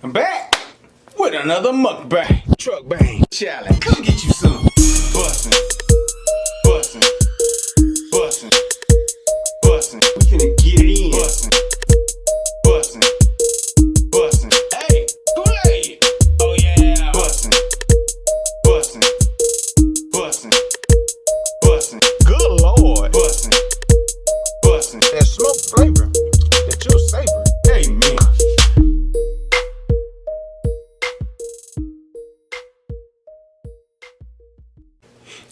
I'm back with another mukbang, truck bang challenge. Come get you some. Bussin', bussin', bussin', bussin'. We finna get it in. Bussin', bussin', bussin'. Hey, Kool-Aid. Oh yeah. Bussin', bussin', bussin', bussin'. Good Lord. Bussin', bussin'. That smoke flavor that you're savoring. Amen.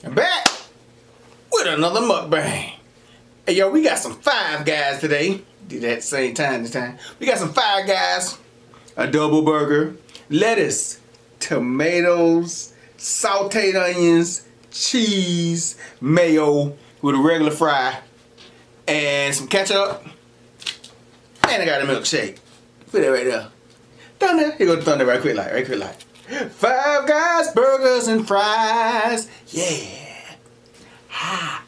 I'm back with another mukbang. Hey yo, we got some Five Guys today. Did that at the same time this time. We got some Five Guys, a double burger, lettuce, tomatoes, sauteed onions, cheese, mayo with a regular fry, and some ketchup. And I got a milkshake. Put that right there. Thunder. Here goes the thunder right quick light, right quick light. Five Guys burgers and fries. Yeah. Ha.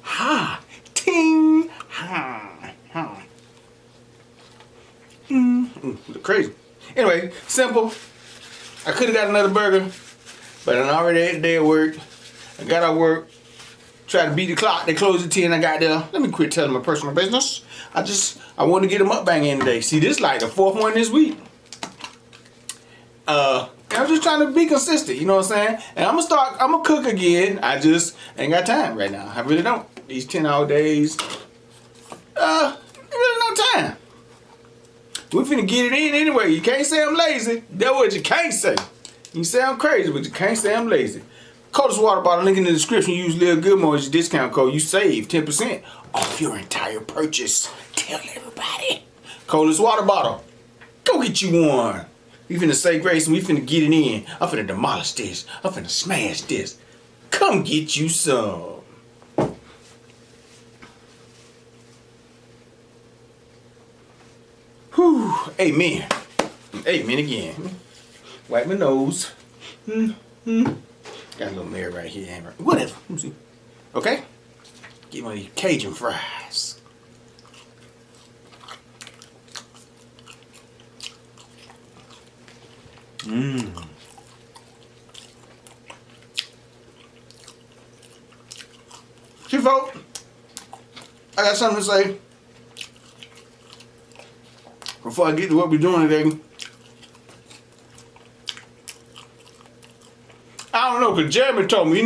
Ha. Ting. Ha. Ha. Look crazy. Anyway, simple. I could have got another burger, but I already ate a day at work. I got out of work. Tried to beat the clock. They closed at 10. I got there. Let me quit telling my personal business. I want to get a mukbang in today. See, this is like the fourth one this week. I'm just trying to be consistent, you know what I'm saying? And I'm gonna cook again. I just ain't got time right now. I really don't. These 10-hour days, really no time. We finna get it in anyway. You can't say I'm lazy. That's what you can't say. You can say I'm crazy, but you can't say I'm lazy. Coldest water bottle, link in the description. Use Lilgilmoeats your discount code. You save 10% off your entire purchase. Tell everybody. Coldest water bottle. Go get you one. We finna say grace and we finna get it in. I'm finna demolish this. I'm finna smash this. Come get you some. Whew. Amen. Amen again. Wipe my nose. Got a little mirror right here. Whatever. Let me see. Okay? Get one of these Cajun fries. See, folks, I got something to say before I get to what we're doing today. I don't know, because Jeremy told me,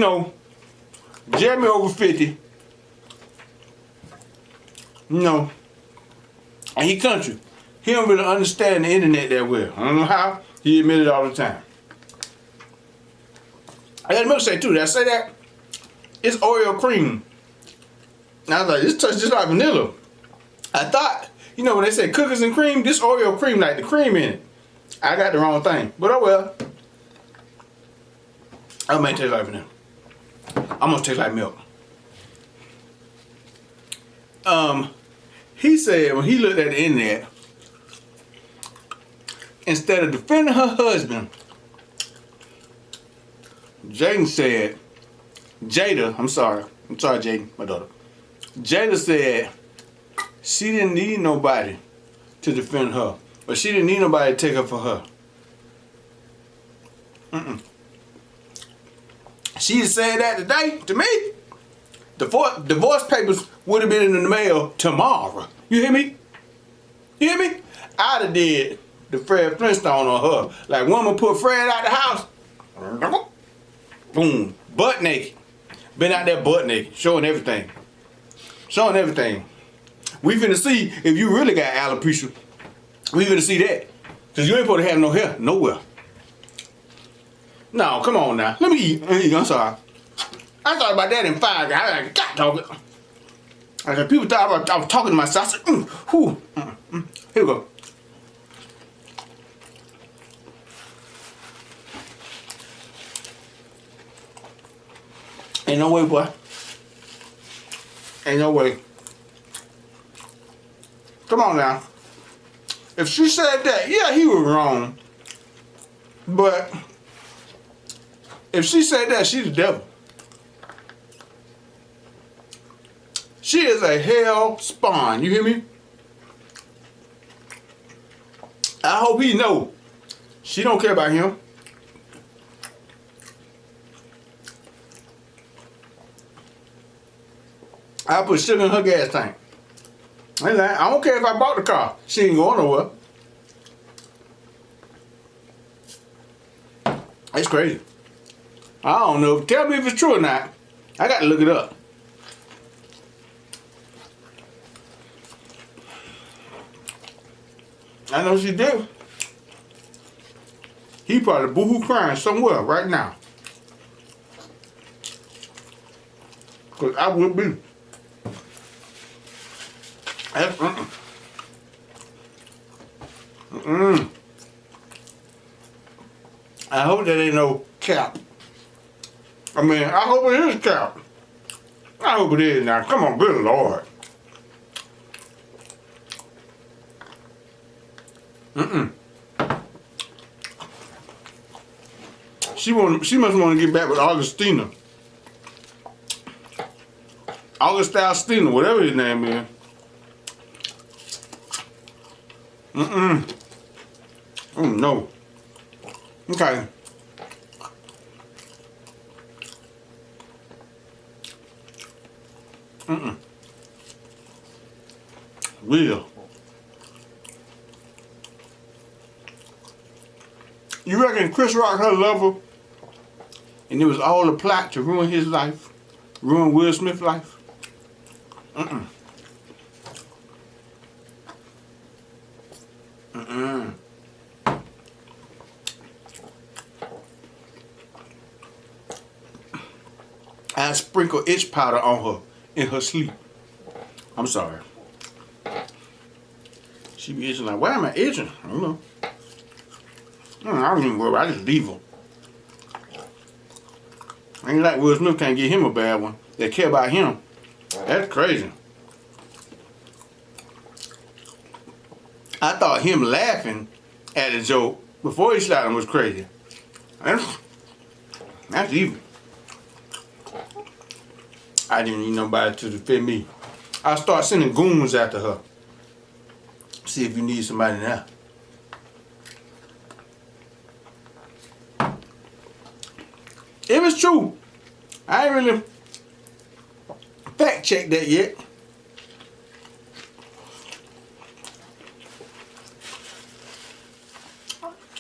Jeremy over 50, and he country. He don't really understand the internet that well. I don't know how. He admitted all the time. I got a milkshake too. Did I say that? It's Oreo cream. And I was like, this tastes just like vanilla. I thought, when they say cookies and cream, this Oreo cream, like the cream in it. I got the wrong thing. But oh well. I may taste like vanilla. I'm gonna taste like milk. He said when he looked at the internet, instead of defending her husband, Jada, my daughter. Jada said she didn't need nobody to defend her, but she didn't need nobody to take her for her. She had said that today to me. Divorce papers would have been in the mail tomorrow. You hear me? You hear me? I'd have did the Fred Flintstone on her. Like woman put Fred out the house. Boom. Butt naked. Been out there butt naked. Showing everything. Showing everything. We finna see if you really got alopecia. We finna see that. Cause you ain't supposed to have no hair nowhere. No, come on now. Let me eat. I'm sorry. I thought about that in 5 Guys. I like, God dog it. I said, people thought I was talking to myself. I said, Here we go. Ain't no way, boy. Ain't no way. Come on now. If she said that, yeah, he was wrong. But if she said that, she's the devil. She is a hell spawn. You hear me? I hope he know She don't care about him. I put sugar in her gas tank. I don't care if I bought the car. She ain't going nowhere. It's crazy. I don't know. Tell me if it's true or not. I got to look it up. I know she do. He probably boohoo crying somewhere right now. Because I would be. That's, I hope that ain't no cap. I mean, I hope it is cap. I hope it is now. Come on, good Lord. She must want to get back with Augustina. Augustina, whatever his name is. Oh no. Okay. Real. You reckon Chris Rock her lover and it was all a plot to ruin his life? Ruin Will Smith's life? I sprinkle itch powder on her in her sleep. I'm sorry. She be itching like, why am I itching? I don't know. I don't even worry. I just leave her. Ain't like Will Smith can't get him a bad one. They care about him. That's crazy. I thought him laughing at the joke before he shot him was crazy. That's evil. I didn't need nobody to defend me. I'll start sending goons after her. See if you need somebody now. If it's true, I ain't really fact checked that yet.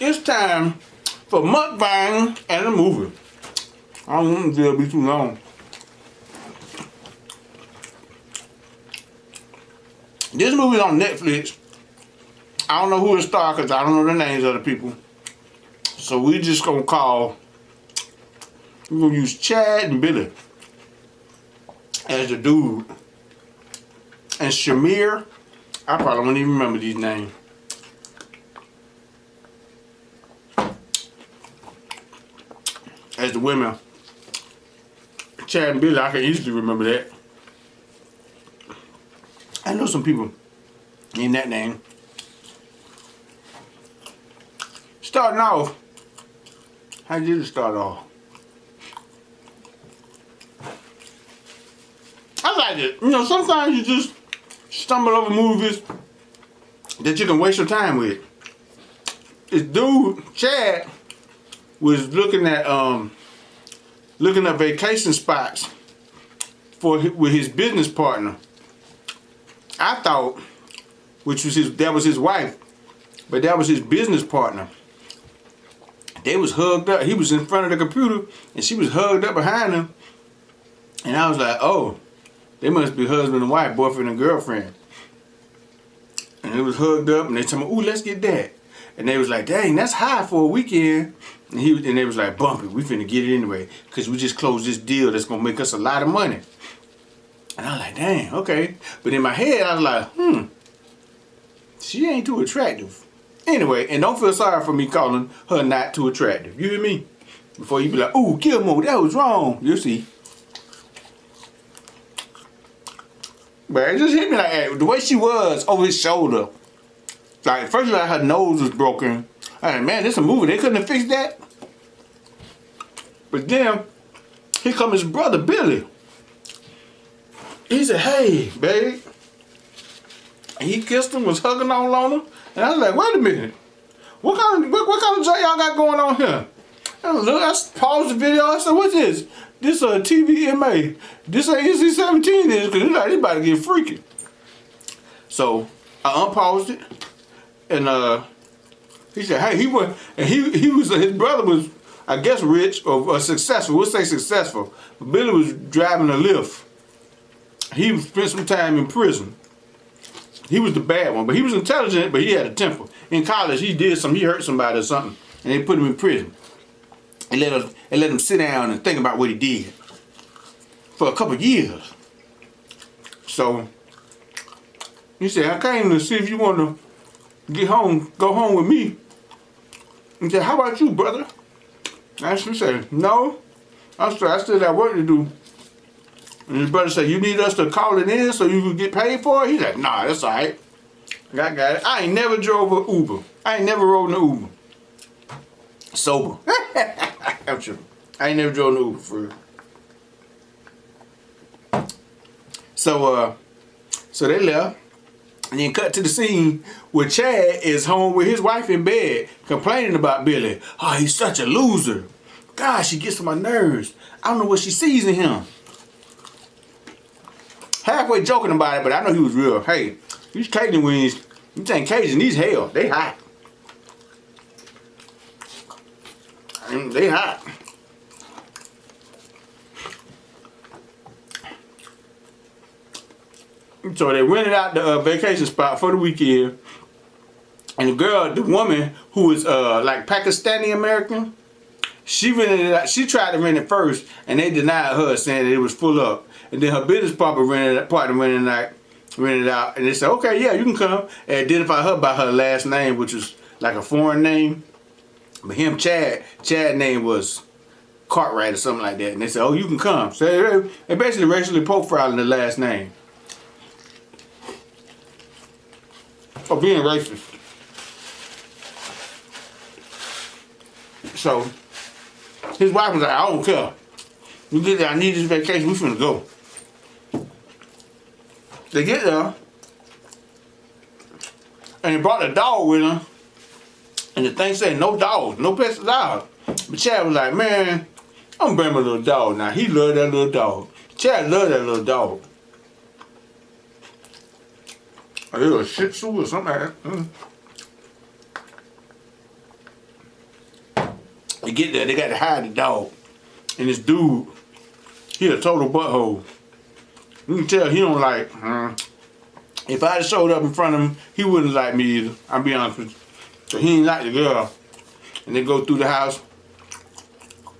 It's time for mukbang and a movie. I don't want it to be too long. This movie's on Netflix. I don't know who the star because I don't know the names of the people. So we just gonna we're gonna use Chad and Billy as the dude. And Shamir, I probably won't even remember these names. As the women. Chad and Billy, I can easily remember that. I know some people in that name. Starting off, how did it start off? I like it. You know, sometimes you just stumble over movies that you can waste your time with. This dude, Chad, was looking at vacation spots with his business partner. I thought, that was his wife, but that was his business partner. They was hugged up. He was in front of the computer, and she was hugged up behind him. And I was like, oh, they must be husband and wife, boyfriend and girlfriend. And they was hugged up, and they told me, ooh, let's get that. And they was like, dang, that's high for a weekend. And they was like, bump it, we finna get it anyway, because we just closed this deal that's gonna make us a lot of money. And I was like, dang, okay. But in my head, I was like, she ain't too attractive. Anyway, and don't feel sorry for me calling her not too attractive. You hear me? Before you be like, ooh, Gilmore, that was wrong. You see. But it just hit me like that. The way she was over his shoulder. Like, first like her nose was broken. I like, man, this a movie. They couldn't have fixed that. But then, here come his brother, Billy. He said, hey, babe. And he kissed him, was hugging all on her. And I was like, wait a minute. what kind of joint y'all got going on here? And look, I paused the video. I said, what's this? This TVMA. This ain't NC-17 is, because it's like, they about to get freaky. So I unpaused it, and he said, hey, he went, and he was, his brother was, I guess, rich or successful. We'll say successful. But Billy was driving a Lyft. He spent some time in prison. He was the bad one, but he was intelligent, but he had a temper. In college, he hurt somebody or something, and they put him in prison. And let him sit down and think about what he did for a couple of years. So he said, I came to see if you want to go home with me. He said, how about you, brother? I said, no. I still got work to do. And his brother said, you need us to call it in so you can get paid for it? He said, nah, that's all right. I got it. I ain't never drove an Uber. I ain't never rode an Uber. Sober. I'm tripping. I ain't never drove an Uber for real. So they left. And then cut to the scene where Chad is home with his wife in bed complaining about Billy. Oh, he's such a loser. Gosh, he gets on my nerves. I don't know what she sees in him. Halfway joking about it, but I know he was real. Hey, these Cajun wings, you ain't Cajun, these hell, they hot. They hot. So they rented out the vacation spot for the weekend. And the woman who was like Pakistani American, she rented it out. She tried to rent it first, and they denied her, saying that it was full up. And then her business partner rented it out, and they said, okay, yeah, you can come. And identify her by her last name, which was like a foreign name. But him, Chad's name was Cartwright or something like that. And they said, oh, you can come. So they basically racially profiling the last name. Or being racist. So his wife was like, I don't care. You get there, I need this vacation, we finna go. They get there, and they brought the dog with them, and the thing said no dogs, no pets allowed. But Chad was like, man, I'm bringing my little dog now. He loved that little dog. Chad loved that little dog. A little Shih Tzu or something like that. They get there, they got to hide the dog. And this dude, he a total butthole. You can tell he don't like, if I had showed up in front of him, he wouldn't like me either. I'll be honest with you. So he ain't like the girl. And they go through the house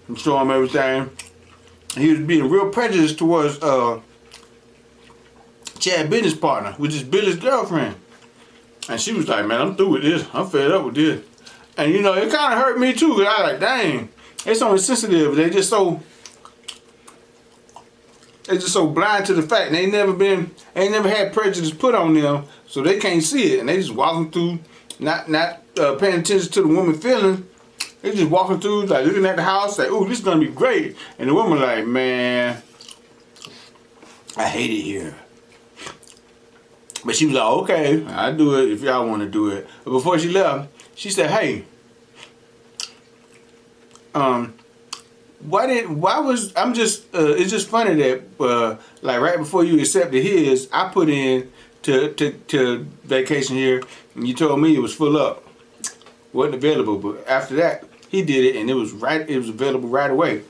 and show him everything. And he was being real prejudiced towards Chad's business partner, which is Billy's girlfriend. And she was like, man, I'm through with this. I'm fed up with this. And you know, it kind of hurt me too, because I was like, dang, they so insensitive. They just so blind to the fact. They ain't never had prejudice put on them, so they can't see it. And they just walking through, not paying attention to the woman's feelings. They just walking through, like looking at the house, like, ooh, this is gonna be great. And the woman like, man, I hate it here. But she was like, okay, I'll do it if y'all want to do it. But before she left, she said, hey, it's just funny that like right before you accepted his, I put in to vacation here, and you told me it was full up, wasn't available. But after that, he did it, and it was available right away.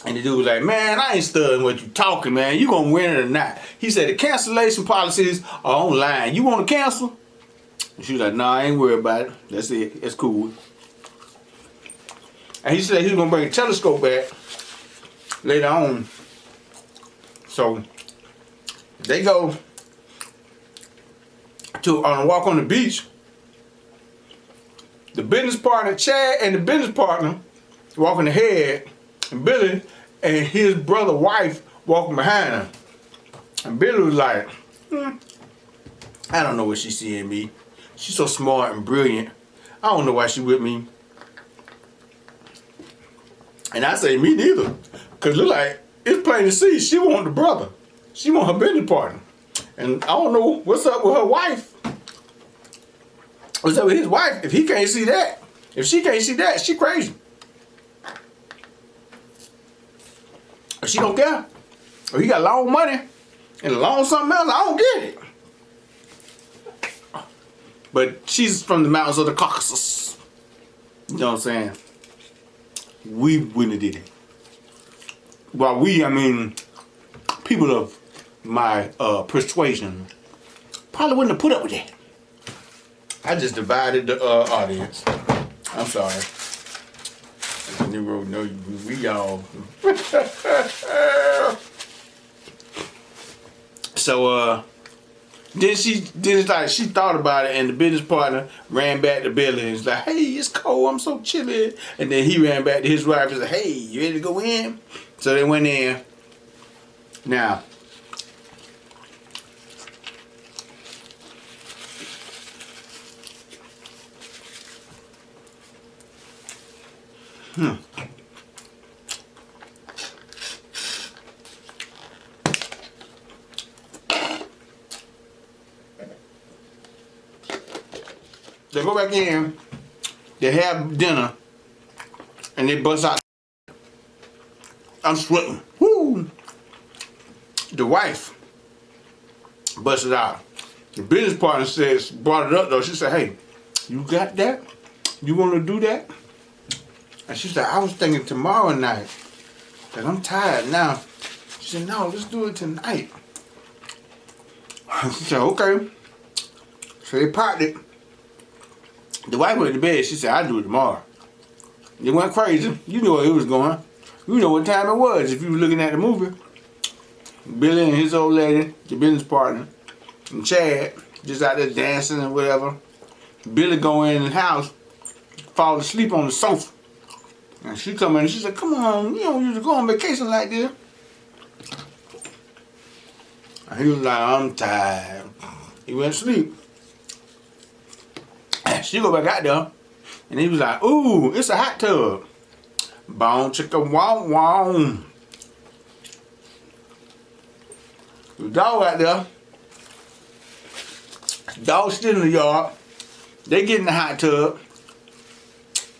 And the dude was like, man, I ain't studying what you talking, man. You gonna win it or not? He said the cancellation policies are online. You want to cancel? And she was like, nah, I ain't worried about it. That's it. It's cool. And he said he was gonna bring a telescope back later on. So they go on a walk on the beach. The business partner, Chad, and the business partner walking ahead, and Billy and his brother wife walking behind him. And Billy was like, I don't know what she see in me. She's so smart and brilliant. I don't know why she with me. And I say, me neither. Because look like, it's plain to see, she want the brother. She want her business partner. And I don't know what's up with her wife. So his wife, if he can't see that, if she can't see that, she crazy. If she don't care, or he got loan money and loan something else, I don't get it. But she's from the mountains of the Caucasus. You know what I'm saying? We wouldn't have did it. Well, I mean, people of my persuasion probably wouldn't have put up with that. I just divided the audience. I'm sorry. No, we all. So then she thought about it, and the business partner ran back to Billy and was like, "Hey, it's cold. I'm so chilly." And then he ran back to his wife and said, "Hey, you ready to go in?" So they went in. Now, they go back in, they have dinner, and they bust out. I'm sweating. Woo! The wife busted out. The business partner brought it up though. She said, "Hey, you got that? You want to do that?" And she said, "I was thinking tomorrow night, cause I'm tired now." She said, "No, let's do it tonight." She said, "Okay." So they popped it. The wife went to bed. She said, "I'll do it tomorrow." It went crazy. You know where it was going. You know what time it was if you were looking at the movie. Billy and his old lady, the business partner, and Chad, just out there dancing and whatever. Billy go in the house, fall asleep on the sofa. And she come in and she said, "Come on, you don't usually go on vacation like this." And he was like, "I'm tired." He went to sleep. She go back out there, and he was like, "Ooh, it's a hot tub." Bone chicka wow wow. The dog out there. The dog still in the yard. They get in the hot tub.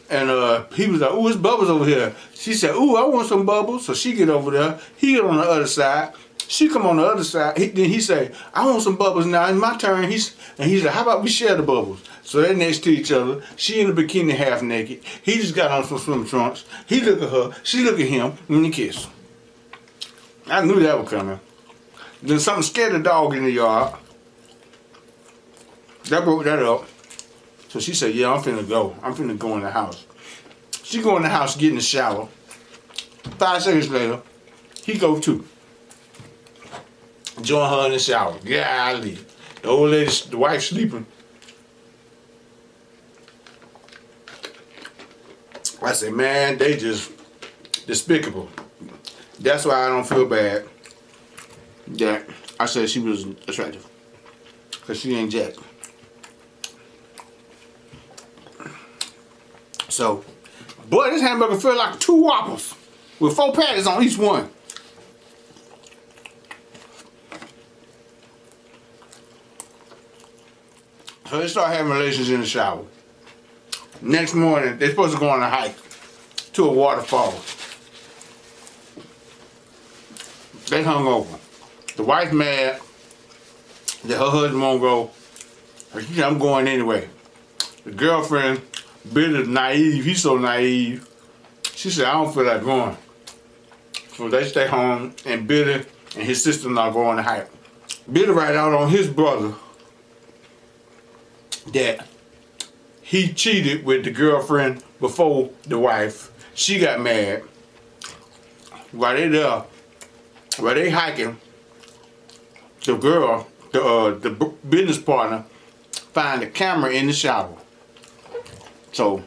And he was like, "Ooh, it's bubbles over here." She said, "Ooh, I want some bubbles." So she get over there. He get on the other side. She come on the other side. Then he say, "I want some bubbles now. It's my turn." He said, "How about we share the bubbles?" So they're next to each other. She in the bikini half naked. He just got on some swim trunks. He look at her. She look at him. And they kiss. I knew that was coming. Then something scared the dog in the yard. That broke that up. So she said, "Yeah, I'm finna go. I'm finna go in the house." She go in the house, get in the shower. 5 seconds later, he go too. Join her in the shower. Golly. The old lady, the wife sleeping. I said, man, they just despicable. That's why I don't feel bad that I said she was attractive. Because she ain't jacked. So, boy, this hamburger feel like 2 Whoppers with 4 patties on each one. So they start having relations in the shower. Next morning, they're supposed to go on a hike to a waterfall. They hung over. The wife mad that her husband won't go. She said, "I'm going anyway." The girlfriend, Billy's naive. He's so naive. She said, "I don't feel like going." So they stay home, and Billy and his sister-in-law go on a hike. Billy write out on his brother that he cheated with the girlfriend before the wife. She got mad. While they there, while they hiking, the girl, the business partner, find a camera in the shower. So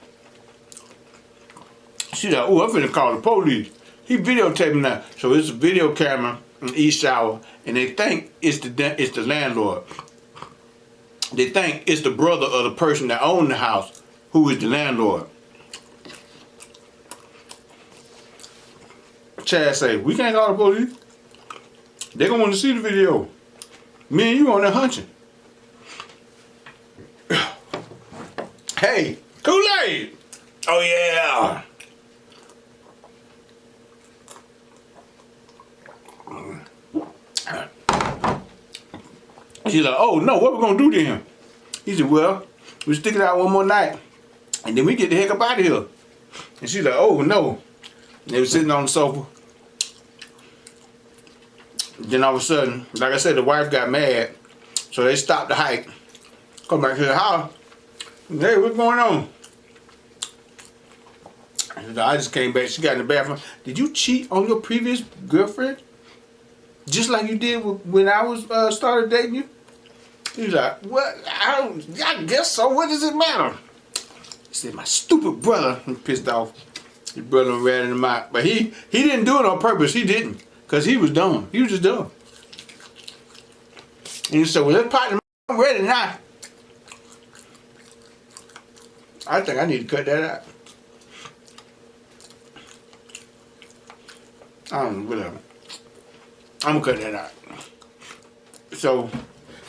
she like, "Oh, I'm finna call the police." He videotaping that. So it's a video camera in each shower, and they think it's the landlord. They think it's the brother of the person that owned the house who is the landlord. Chad say, "We can't call the police. They gonna want to see the video. Me and you on there hunching." Kool-Aid. Kool-Aid. Oh, yeah. She's like, oh, no, what we going to do to him? He said, well, we stick it out one more night, and then we get the heck up out of here. And she's like, oh, no. And they were sitting on the sofa. Then all of a sudden, like I said, the wife got mad, so they stopped the hike. Come back to the house. Hey, what's going on? I just came back. She got in the bathroom. Did you cheat on your previous girlfriend? Just like you did when I was started dating you? He was like, what? I guess so. What does it matter? He said, my stupid brother. He pissed off. His brother ran him out. But he didn't do it on purpose. He didn't. Because he was dumb. He was just dumb. And he said, well, let's pot I'm ready now. I think I need to cut that out. I don't know, whatever. I'm gonna cut that out. So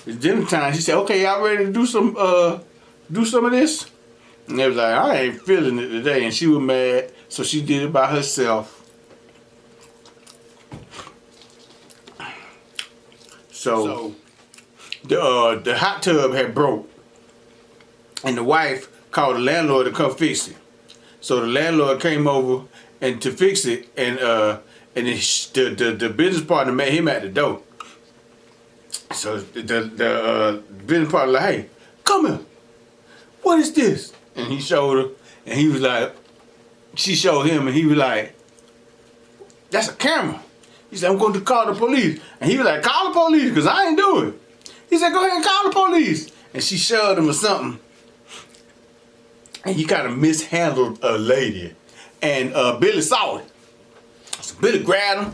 it's dinner time. She said, okay, y'all ready to do some of this? And they was like, I ain't feeling it today. And she was mad, so she did it by herself. So the hot tub had broke, and the wife called the landlord to come fix it. So the landlord came over and to fix it, and the business partner met him at the door. So the business partner like, hey, come here. What is this? And he showed her, and he was like, she showed him, and he was like, that's a camera. He said, I'm going to call the police. And he was like, call the police, because I ain't do it. He said, go ahead and call the police. And she shoved him or something. And he kind of mishandled a lady. And Billy saw it. So Billy grabbed him.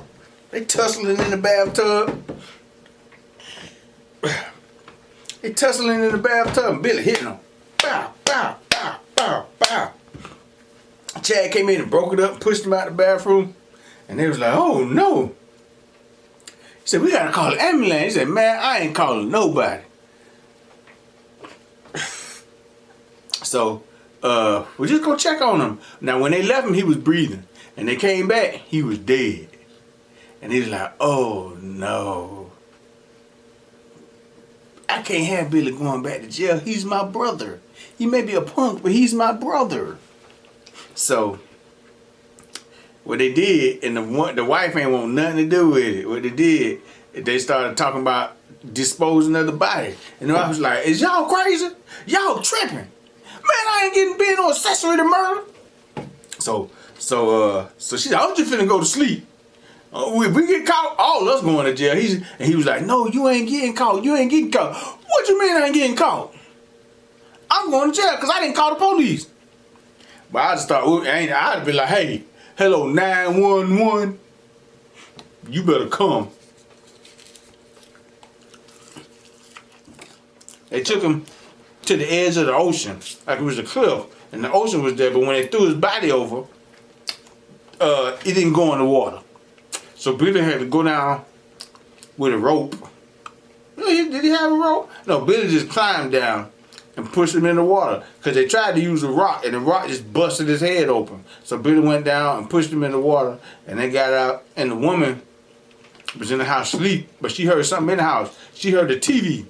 They tussling in the bathtub. They tussling in the bathtub, and Billy hitting him. Bow, bow, bow, bow, bow. Chad came in and broke it up and pushed him out the bathroom. And they was like, oh no. He said, we gotta call the ambulance. He said, man, I ain't calling nobody. So, we just go check on him. Now, when they left him, he was breathing. And they came back, he was dead. And he was like, oh no. I can't have Billy going back to jail. He's my brother. He may be a punk, but he's my brother. So, what they did, and the wife ain't want nothing to do with it. What they did, they started talking about disposing of the body. And the wife was like, is y'all crazy? Y'all tripping. Man, I ain't getting being no accessory to murder. So she said, I'm just finna go to sleep. If we get caught, all of us going to jail. And he was like, no, you ain't getting caught. You ain't getting caught. What you mean I ain't getting caught? I'm going to jail because I didn't call the police. But I just thought, I'd be like, hey, hello, 911. You better come. They took him to the edge of the ocean, like it was a cliff, and the ocean was there. But when they threw his body over, it didn't go in the water. So Billy had to go down with a rope. Did he have a rope? No, Billy just climbed down and pushed him in the water because they tried to use a rock, and the rock just busted his head open. So Billy went down and pushed him in the water, and they got out, and the woman was in the house asleep, but she heard something in the house. She heard the TV,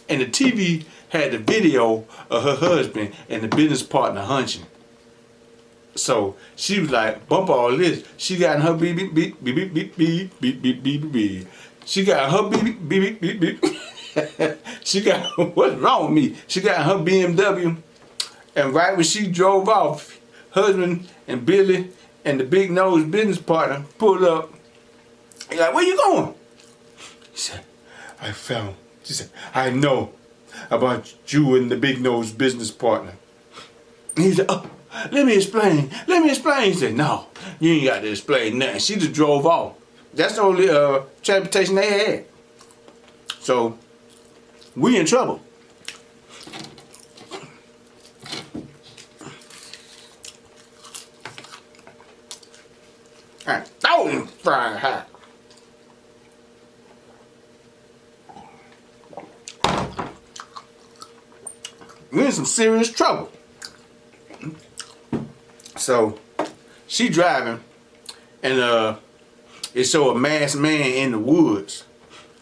and the TV had the video of her husband and the business partner hunching. So she was like, bump all this. She got in her beep beep beep beep beep beep beep beep beep beep. She got her beep beep beep beep beep. She got, what's wrong with me? She got her BMW, and right when she drove off, husband and Billy and the big nose business partner pulled up. He's like, where you going? He said, she said, I know about you and the big nose business partner. And he said, oh, let me explain. He said, no, you ain't got to explain nothing. She just drove off. That's the only transportation they had. So, we in trouble. And throw him frying hot. We in some serious trouble. So she driving, and it show a masked man in the woods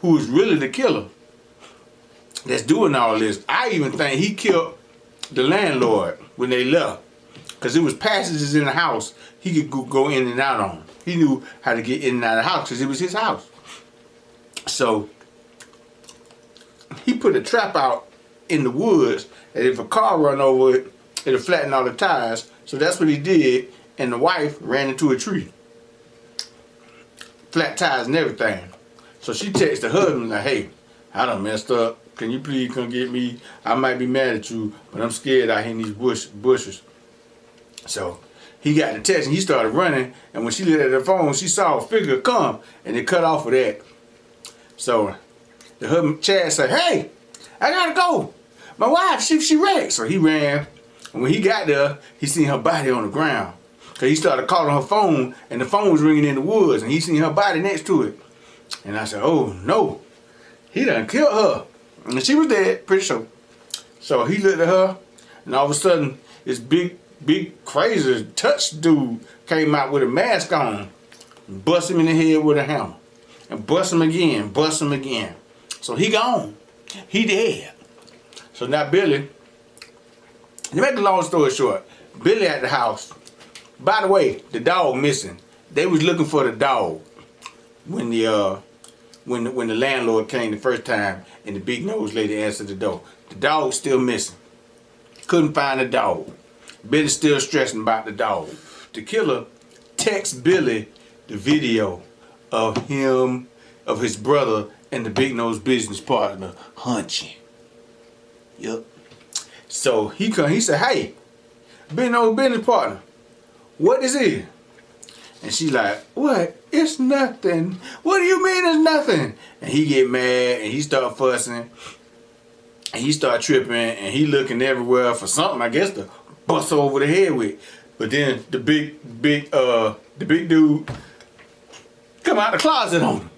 who is really the killer that's doing all this. I even think he killed the landlord when they left, because it was passages in the house he could go in and out on. He knew how to get in and out of the house because it was his house. So he put a trap out in the woods that if a car run over it, it'll flatten all the tires. So that's what he did, and the wife ran into a tree. Flat tires and everything. So she texted the husband like, hey, I done messed up. Can you please come get me? I might be mad at you, but I'm scared out here in these bushes. So he got the text and he started running, and when she looked at the phone, she saw a figure come, and it cut off of that. So the husband, Chad, said, hey, I gotta go. My wife, she wrecked. So he ran, and when he got there, he seen her body on the ground. So he started calling her phone, and the phone was ringing in the woods, and he seen her body next to it. And I said, oh no, he done killed her. And she was dead, pretty sure. So he looked at her, and all of a sudden, this big, crazy touch dude came out with a mask on, and bust him in the head with a hammer. And bust him again. So he gone. He dead. So now Billy, to make a long story short, Billy at the house. By the way, the dog missing. They was looking for the dog when the landlord came the first time and the big nose lady answered the door. The dog's still missing. Couldn't find the dog. Billy's still stressing about the dog. The killer texts Billy the video of him, of his brother, and the big nose business partner hunching. Yep. So he said, hey, big nose business partner, what is it? And she's like, what? It's nothing. What do you mean it's nothing? And he get mad and he start fussing and he start tripping and he looking everywhere for something, I guess, to bust over the head with. But then the big dude come out the closet on him.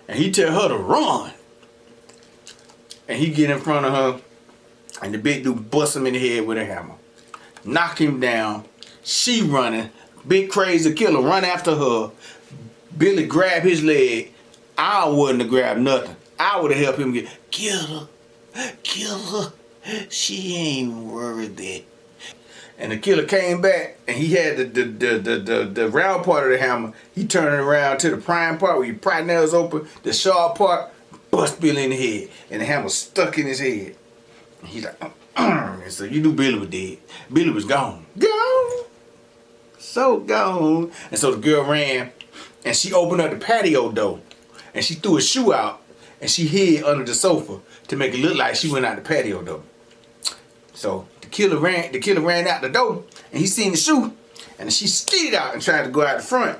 And he tell her to run. And he get in front of her and the big dude bust him in the head with a hammer. Knock him down. She running. Big crazy killer run after her. Billy grab his leg. I wouldn't have grabbed nothing. I would have helped him kill her. She ain't worth it. And the killer came back and he had the round part of the hammer. He turned it around to the prime part where your pry nails open. The sharp part bust Billy in the head. And the hammer stuck in his head. And he's like, and so you knew Billy was dead. Billy was gone. Gone. So gone. And so the girl ran and she opened up the patio door and she threw a shoe out and she hid under the sofa to make it look like she went out the patio door. So the killer ran out the door and he seen the shoe and she skidded out and tried to go out the front.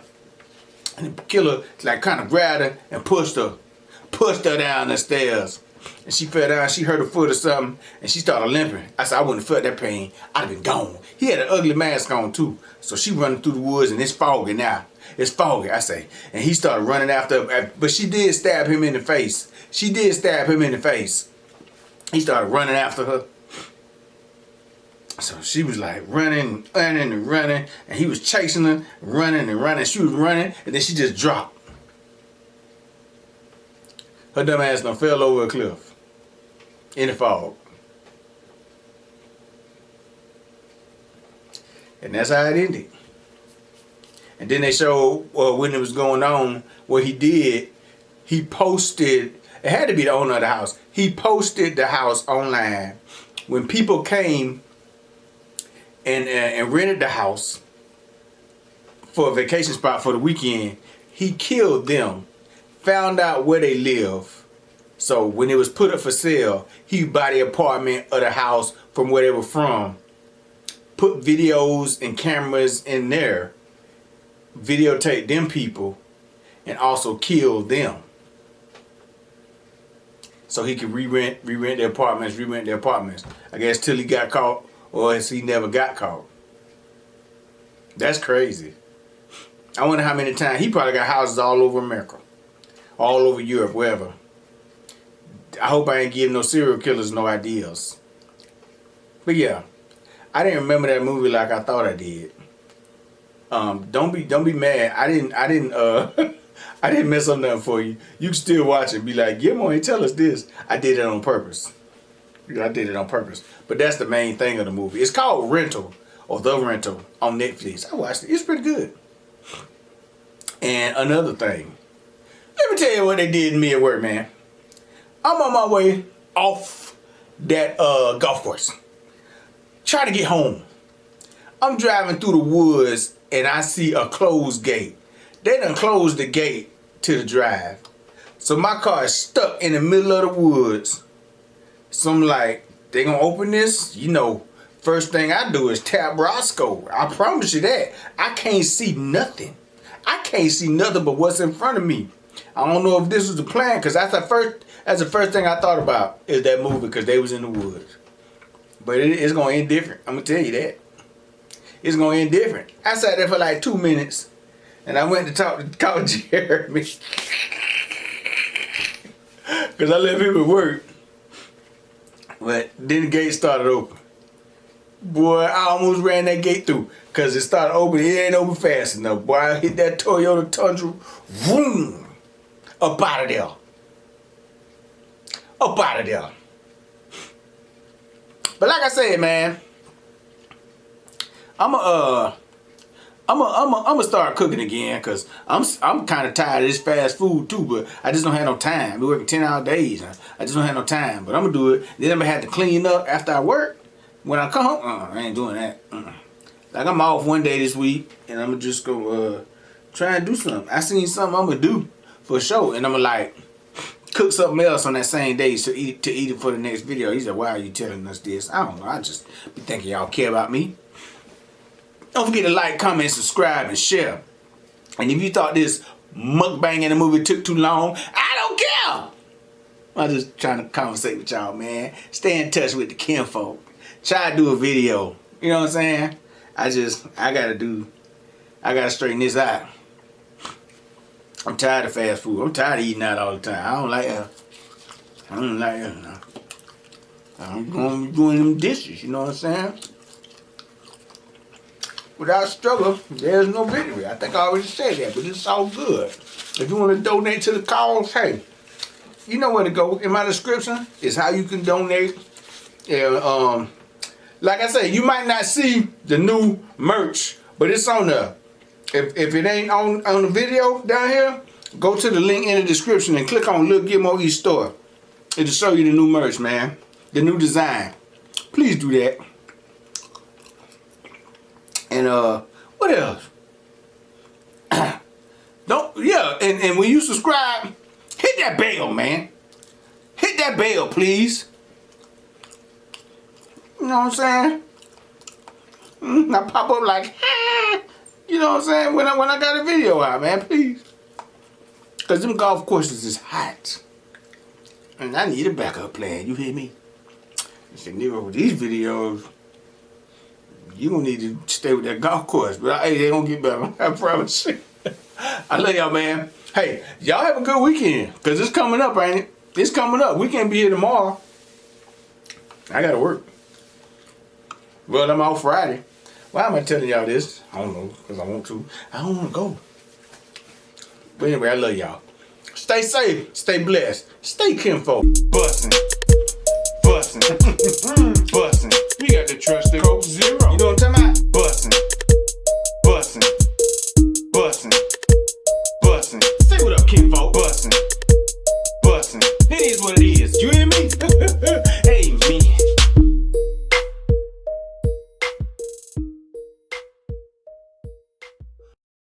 And the killer like kind of grabbed her and pushed her down the stairs. And she fell down, she hurt her foot or something, and she started limping. I said, I wouldn't have felt that pain. I'd have been gone. He had an ugly mask on too. So she running through the woods and it's foggy now. It's foggy, I say. And he started running after her, but she did stab him in the face. He started running after her. So she was like running, and he was chasing her, running. She was running, and then she just dropped. Her dumb ass done fell over a cliff in the fog. And that's how it ended. And then they showed when it was going on, what he did, he posted, it had to be the owner of the house, he posted the house online. When people came and rented the house for a vacation spot for the weekend, he killed them, found out where they live. So when it was put up for sale, he buy the apartment or the house from where they were from, put videos and cameras in there, videotape them people, and also kill them. So he could re-rent their apartments. I guess till he got caught, or he never got caught. That's crazy. I wonder how many times, he probably got houses all over America, all over Europe, wherever. I hope I ain't giving no serial killers no ideas. But yeah, I didn't remember that movie like I thought I did. Don't be mad. I didn't I didn't mess up nothing for you. You can still watch it. Be like, Gilmore ain't tell us this. I did it on purpose. I did it on purpose. But that's the main thing of the movie. It's called Rental or The Rental on Netflix. I watched it. It's pretty good. And another thing. Let me tell you what they did to me at work, man. I'm on my way off that golf course. Trying to get home. I'm driving through the woods and I see a closed gate. They done closed the gate to the drive. So my car is stuck in the middle of the woods. So I'm like, they gonna open this? You know, first thing I do is tap Roscoe. I promise you that. I can't see nothing. I can't see nothing but what's in front of me. I don't know if this was the plan, because that's the first thing I thought about is that movie, because they was in the woods. But it's gonna end different. I'm gonna tell you that. It's gonna end different. I sat there for like 2 minutes, and I went to call Jeremy, because I left him at work. But then the gate started open. Boy, I almost ran that gate through, because it started open. It ain't open fast enough. Boy, I hit that Toyota Tundra. Vroom. Up out of there. Up out of there. But like I said, man, I'ma start cooking again, cause I'm kind of tired of this fast food too. But I just don't have no time. We working 10-hour days. I just don't have no time. But I'm gonna do it. Then I'm gonna have to clean up after I work. When I come home, I ain't doing that. Like I'm off one day this week, and I'm gonna just go try and do something. I seen something I'm gonna do for sure, and I'm gonna like cook something else on that same day to eat it for the next video. He said, "Why are you telling us this?" I don't know. I just be thinking y'all care about me. Don't forget to like, comment, subscribe, and share. And if you thought this mukbang in the movie took too long, I don't care. I'm just trying to conversate with y'all, man. Stay in touch with the kinfolk. Try to do a video. You know what I'm saying? I gotta straighten this out. I'm tired of fast food. I'm tired of eating out all the time. I don't like that. I don't like that. I'm going to be doing them dishes, you know what I'm saying? Without struggle, there's no victory. I think I already said that, but it's all good. If you want to donate to the cause, hey, you know where to go. In my description is how you can donate. And, like I said, you might not see the new merch, but it's on there. If it ain't on the video down here, go to the link in the description and click on Lilgilmoeats store. It'll show you the new merch, man. The new design. Please do that. And what else? And when you subscribe, hit that bell, man. Hit that bell, please. You know what I'm saying? I pop up like, you know what I'm saying? When I got a video out, man, please. Because them golf courses is hot. And I need a backup plan, you hear me? I said, nigga, with these videos, you gonna need to stay with that golf course. But hey, they gonna get better, I promise. I love y'all, man. Hey, y'all have a good weekend. Because it's coming up, ain't it? It's coming up. We can't be here tomorrow. I gotta work. Well, I'm off Friday. Why am I telling y'all this? I don't know, because I want to. I don't want to go. But anyway, I love y'all. Stay safe, stay blessed, stay kinfolk. Bussin'. Bussin'. You got to trust the Coke Zero. You know what I'm talking about? Bussin'. Say what up, kinfolk. Bussin'. It is what it is.